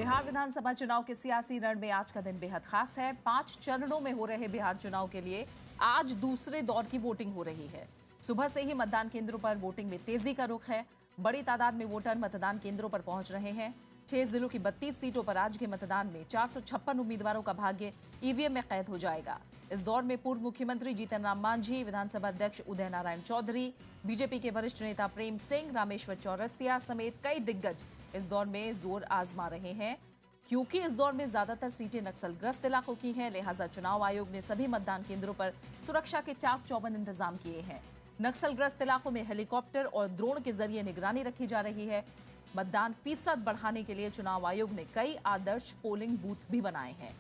बिहार विधानसभा चुनाव के सियासी रण में आज का दिन बेहद खास है। 5 चरणों में हो रहे बिहार चुनाव के लिए आज दूसरे दौर की वोटिंग हो रही है। सुबह से ही मतदान केंद्रों पर वोटिंग में तेजी का रुख है। बड़ी तादाद में वोटर मतदान केंद्रों पर पहुंच रहे हैं। 6 जिलों की 32 सीटों पर आज के मतदान में 456 उम्मीदवारों का भाग्य ईवीएम में कैद हो जाएगा। इस दौर में पूर्व मुख्यमंत्री जीतन राम मांझी, विधानसभा अध्यक्ष उदय नारायण चौधरी, बीजेपी के वरिष्ठ नेता प्रेम सिंह, रामेश्वर चौरसिया समेत कई दिग्गज इस दौर में जोर आजमा रहे हैं। क्योंकि इस दौर में ज्यादातर सीटें नक्सलग्रस्त इलाकों की हैं, लिहाजा चुनाव आयोग ने सभी मतदान केंद्रों पर सुरक्षा के चाक चौबंद इंतजाम किए हैं। नक्सलग्रस्त इलाकों में हेलीकॉप्टर और ड्रोन के जरिए निगरानी रखी जा रही है। मतदान फीसद बढ़ाने के लिए चुनाव आयोग ने कई आदर्श पोलिंग बूथ भी बनाए हैं।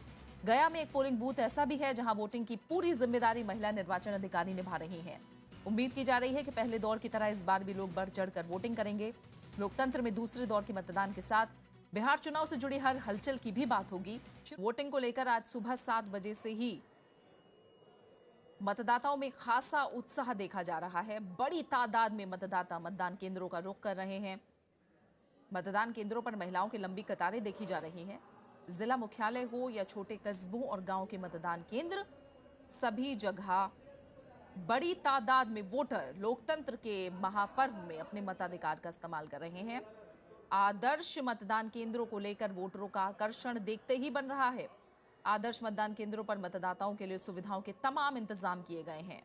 गया में एक पोलिंग बूथ ऐसा भी है जहां वोटिंग की पूरी जिम्मेदारी महिला निर्वाचन अधिकारी निभा रही हैं। उम्मीद की जा रही है कि पहले दौर की तरह इस बार भी लोग बढ़ चढ़कर वोटिंग करेंगे। लोकतंत्र में दूसरे दौर के मतदान के साथ बिहार चुनाव से जुड़ी हर हलचल की भी बात होगी। वोटिंग को लेकर आज सुबह 7 बजे से ही मतदाताओं में खासा उत्साह देखा जा रहा है। बड़ी तादाद में मतदाता मतदान केंद्रों का रुख कर रहे हैं। मतदान केंद्रों पर महिलाओं की लंबी कतारें देखी जा रही हैं। जिला मुख्यालय हो या छोटे कस्बों और गांव के मतदान केंद्र, सभी जगह बड़ी तादाद में वोटर लोकतंत्र के महापर्व में अपने मताधिकार का इस्तेमाल कर रहे हैं। आदर्श मतदान केंद्रों को लेकर वोटरों का आकर्षण देखते ही बन रहा है। आदर्श मतदान केंद्रों पर मतदाताओं के लिए सुविधाओं के तमाम इंतजाम किए गए हैं।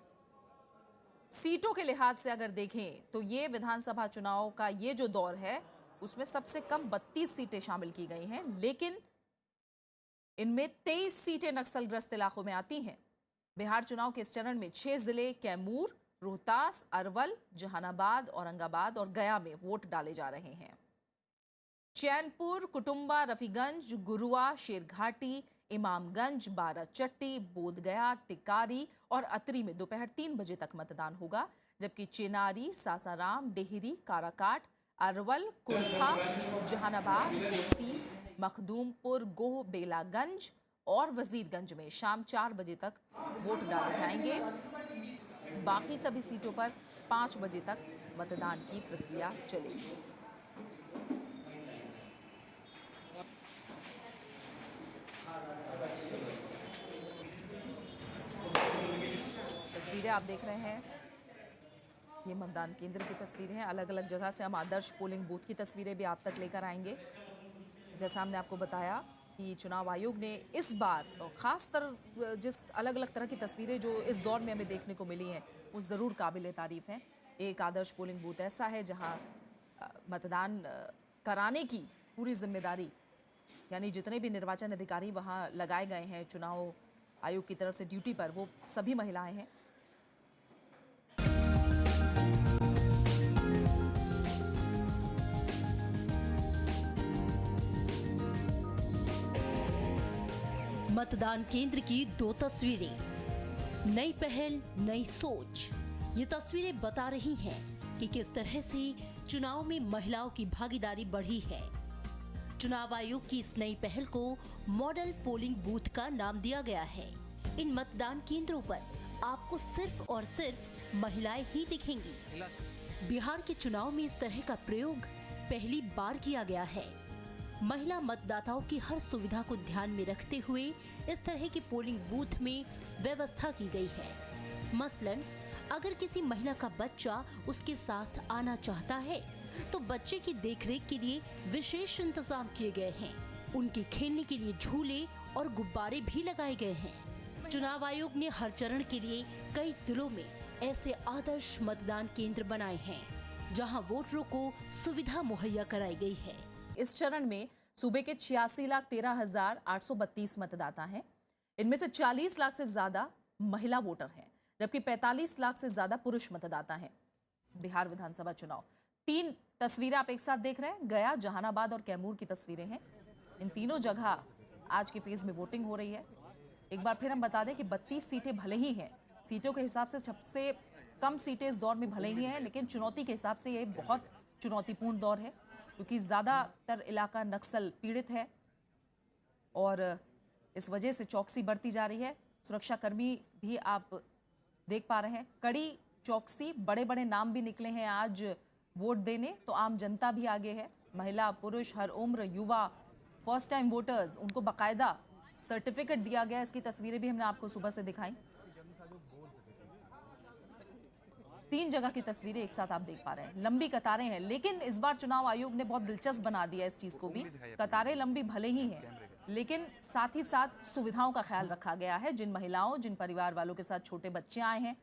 सीटों के लिहाज से अगर देखें तो ये विधानसभा चुनाव का ये जो दौर है उसमें सबसे कम 32 सीटें शामिल की गई हैं, लेकिन इनमें 23 सीटें नक्सलग्रस्त इलाकों में आती हैं। बिहार चुनाव के इस चरण में 6 जिले कैमूर, रोहतास, अरवल, जहानाबाद, औरंगाबाद और गया में वोट डाले जा रहे हैं। चैनपुर, कुटुंबा, रफीगंज, गुरुआ, शेरघाटी, इमामगंज, बाराचट्टी, बोधगया, टिकारी और अतरी में दोपहर 3 बजे तक मतदान होगा, जबकि चेनारी, सासाराम, डेहरी, काराकाट, अरवल, कुर्था, जहानाबाद, कोसी, मखदूमपुर, गोह, बेलागंज और वजीरगंज में शाम 4 बजे तक वोट डाले जाएंगे। बाकी सभी सीटों पर 5 बजे तक मतदान की प्रक्रिया चलेगी। तस्वीरें आप देख रहे हैं, ये मतदान केंद्र की तस्वीरें हैं। अलग अलग जगह से हम आदर्श पोलिंग बूथ की तस्वीरें भी आप तक लेकर आएंगे। जैसा हमने आपको बताया कि चुनाव आयोग ने इस बार खास जिस अलग अलग तरह की तस्वीरें जो इस दौर में हमें देखने को मिली हैं वो ज़रूर काबिल तारीफ हैं। एक आदर्श पोलिंग बूथ ऐसा है जहां मतदान कराने की पूरी जिम्मेदारी, यानी जितने भी निर्वाचन अधिकारी वहां लगाए गए हैं चुनाव आयोग की तरफ से ड्यूटी पर, वो सभी महिलाएं हैं। मतदान केंद्र की 2 तस्वीरें, नई पहल नई सोच। ये तस्वीरें बता रही हैं कि किस तरह से चुनाव में महिलाओं की भागीदारी बढ़ी है। चुनाव आयोग की इस नई पहल को मॉडल पोलिंग बूथ का नाम दिया गया है। इन मतदान केंद्रों पर आपको सिर्फ और सिर्फ महिलाएं ही दिखेंगी। बिहार के चुनाव में इस तरह का प्रयोग पहली बार किया गया है। महिला मतदाताओं की हर सुविधा को ध्यान में रखते हुए इस तरह के पोलिंग बूथ में व्यवस्था की गई है। मसलन अगर किसी महिला का बच्चा उसके साथ आना चाहता है तो बच्चे की देखरेख के लिए विशेष इंतजाम किए गए हैं। उनके खेलने के लिए झूले और गुब्बारे भी लगाए गए हैं। चुनाव आयोग ने हर चरण के लिए कई जिलों में ऐसे आदर्श मतदान केंद्र बनाए हैं जहां वोटरों को सुविधा मुहैया कराई गई है। इस चरण में सूबे के 86,13,832 मतदाता हैं। इनमें से 40 लाख से ज्यादा महिला वोटर हैं, जबकि 45 लाख से ज्यादा पुरुष मतदाता हैं। बिहार विधानसभा चुनाव 3 तस्वीरें आप एक साथ देख रहे हैं। गया, जहानाबाद और कैमूर की तस्वीरें हैं। इन तीनों जगह आज के फेज में वोटिंग हो रही है। एक बार फिर हम बता दें कि 32 सीटें भले ही हैं, सीटों के हिसाब से सबसे कम सीटें इस दौर में भले ही हैं, लेकिन चुनौती के हिसाब से ये बहुत चुनौतीपूर्ण दौर है, क्योंकि ज़्यादातर इलाका नक्सल पीड़ित है और इस वजह से चौकसी बढ़ती जा रही है। सुरक्षाकर्मी भी आप देख पा रहे हैं, कड़ी चौकसी, बड़े बड़े नाम भी निकले हैं आज वोट देने, तो आम जनता भी आगे है। महिला, पुरुष, हर उम्र, युवा, फर्स्ट टाइम वोटर्स, उनको बाकायदा सर्टिफिकेट दिया गया। इसकी तस्वीरें भी हमने आपको सुबह से दिखाई। 3 जगह की तस्वीरें एक साथ आप देख पा रहे हैं। लंबी कतारें हैं, लेकिन इस बार चुनाव आयोग ने बहुत दिलचस्प बना दिया इस चीज को भी। कतारें लंबी भले ही हैं, लेकिन साथ ही साथ सुविधाओं का ख्याल रखा गया है। जिन महिलाओं, जिन परिवार वालों के साथ छोटे बच्चे आए हैं,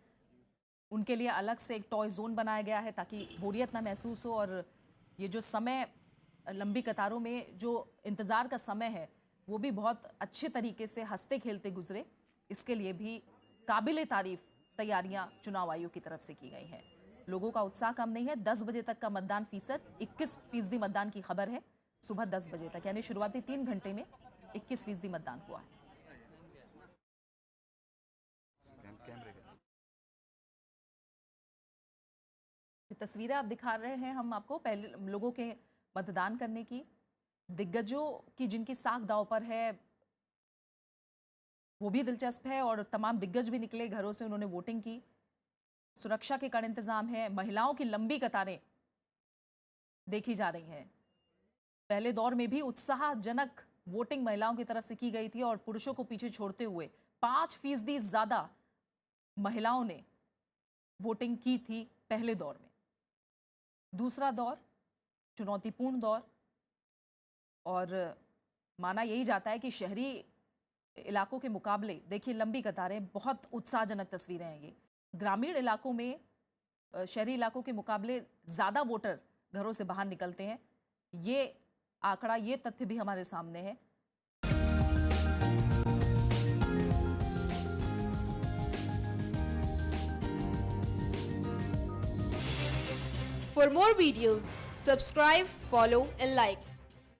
उनके लिए अलग से एक टॉय जोन बनाया गया है ताकि बोरियत ना महसूस हो। और ये जो समय, लंबी कतारों में जो इंतजार का समय है, वो भी बहुत अच्छे तरीके से हंसते खेलते गुजरे। इसके लिए भी काबिले तारीफ तैयारियां चुनाव आयोग की तरफ से की गई हैं। लोगों का उत्साह कम नहीं है। 10 बजे तक का मतदान फीसद, 21% मतदान की खबर है। सुबह 10 बजे तक यानी शुरुआती 3 घंटे में 21% मतदान हुआ है। तस्वीरें आप दिखा रहे हैं हम आपको पहले लोगों के मतदान करने की। दिग्गजों की जिनकी साख दांव पर है, वो भी दिलचस्प है। और तमाम दिग्गज भी निकले घरों से, उन्होंने वोटिंग की। सुरक्षा के कड़े इंतजाम है। महिलाओं की लंबी कतारें देखी जा रही हैं। पहले दौर में भी उत्साहजनक वोटिंग महिलाओं की तरफ से की गई थी और पुरुषों को पीछे छोड़ते हुए 5% ज्यादा महिलाओं ने वोटिंग की थी पहले दौर में। दूसरा दौर चुनौतीपूर्ण दौर, और माना यही जाता है कि शहरी इलाकों के मुकाबले, देखिए लंबी कतारें, बहुत उत्साहजनक तस्वीरें हैं ये। ग्रामीण इलाकों में शहरी इलाकों के मुकाबले ज़्यादा वोटर घरों से बाहर निकलते हैं। ये आंकड़ा, ये तथ्य भी हमारे सामने है। For more videos, subscribe, follow and like.